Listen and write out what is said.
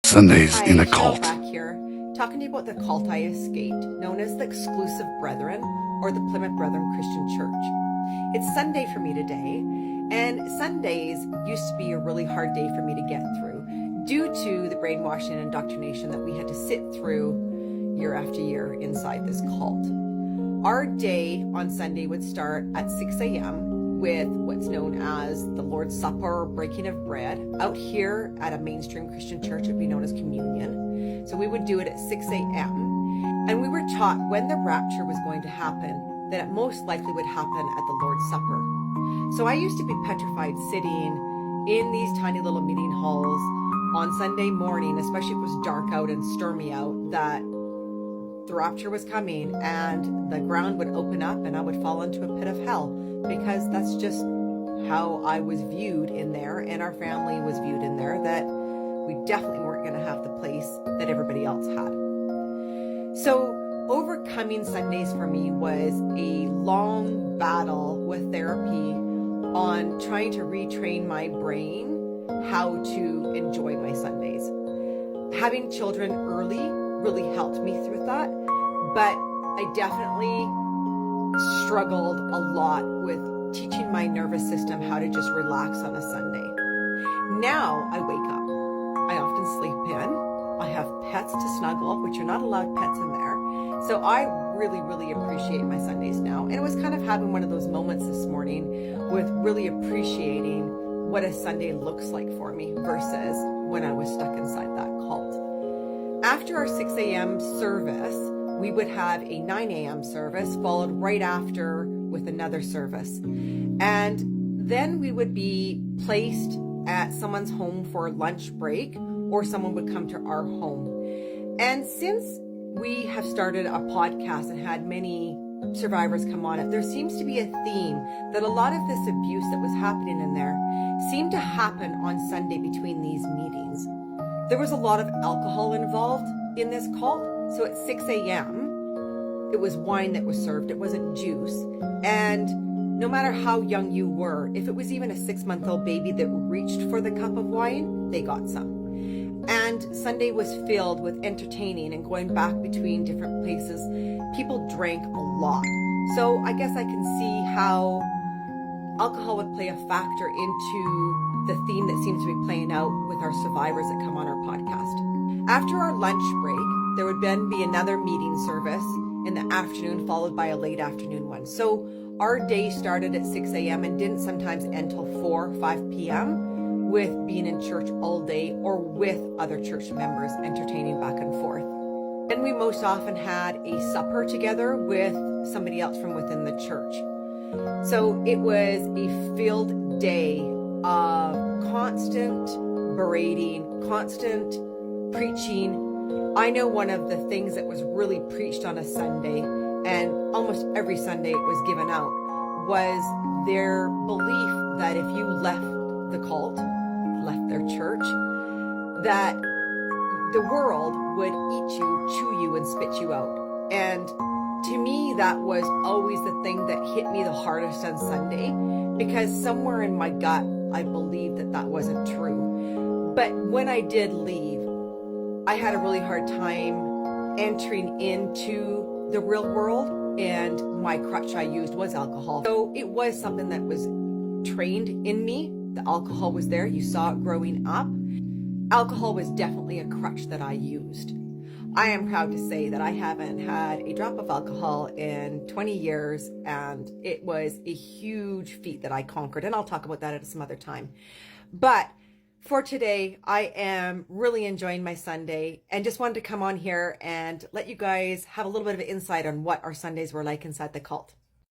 Sundays in a Hi, cult. back here, talking to you about the cult I escaped, known as the Exclusive Brethren, or the Plymouth Brethren Christian Church. It's Sunday for me today, and Sundays used to be a really hard day for me to get through, due to the brainwashing and indoctrination that we had to sit through year after year inside this cult. Our day on Sunday would start at 6 a.m. with what's known as the Lord's Supper or breaking of bread. Out here at a mainstream Christian church, it would be known as communion. So we would do it at 6 a.m. And we were taught when the rapture was going to happen, that it most likely would happen at the Lord's Supper. So I used to be petrified sitting in these tiny little meeting halls on Sunday morning, especially if it was dark out and stormy out, that the rapture was coming and the ground would open up and I would fall into a pit of hell, because that's just how I was viewed in there, and our family was viewed in there, that we definitely weren't going to have the place that everybody else had. So overcoming Sundays for me was a long battle with therapy on trying to retrain my brain how to enjoy my Sundays. Having children early really helped me through that, but I definitely struggled a lot with teaching my nervous system how to just relax on a Sunday. Now I wake up, I often sleep in, I have pets to snuggle, which you're not allowed pets in there. So I really appreciate my Sundays now. And it was kind of having one of those moments this morning with really appreciating what a Sunday looks like for me versus when I was stuck inside that cult. After our 6 a.m. service, we would have a 9 a.m. service followed right after with another service. And then we would be placed at someone's home for lunch break, or someone would come to our home. And since we have started a podcast and had many survivors come on it, there seems to be a theme that a lot of this abuse that was happening in there seemed to happen on Sunday between these meetings. There was a lot of alcohol involved in this cult. So at 6 a.m., it was wine that was served. It wasn't juice. And no matter how young you were, if it was even a 6-month-old baby that reached for the cup of wine, they got some. And Sunday was filled with entertaining and going back between different places. People drank a lot. So I guess I can see how alcohol would play a factor into the theme that seems to be playing out with our survivors that come on our podcast. After our lunch break, there would then be another meeting service in the afternoon, followed by a late afternoon one. So our day started at 6 a.m. and didn't sometimes end till 4, 5 p.m. with being in church all day or with other church members entertaining back and forth. And we most often had a supper together with somebody else from within the church. So it was a filled day of constant berating, constant preaching. I know one of the things that was really preached on a Sunday, and almost every Sunday it was given out, was their belief that if you left the cult, left their church, that the world would eat you, chew you, and spit you out. And to me, that was always the thing that hit me the hardest on Sunday, because somewhere in my gut, I believed that that wasn't true. But when I did leave, I had a really hard time entering into the real world, and my crutch I used was alcohol. So it was something that was trained in me. The alcohol was there. You saw it growing up. Alcohol was definitely a crutch that I used. I am proud to say that I haven't had a drop of alcohol in 20 years, and it was a huge feat that I conquered, and I'll talk about that at some other time. But for today, I am really enjoying my Sunday and just wanted to come on here and let you guys have a little bit of an insight on what our Sundays were like inside the cult.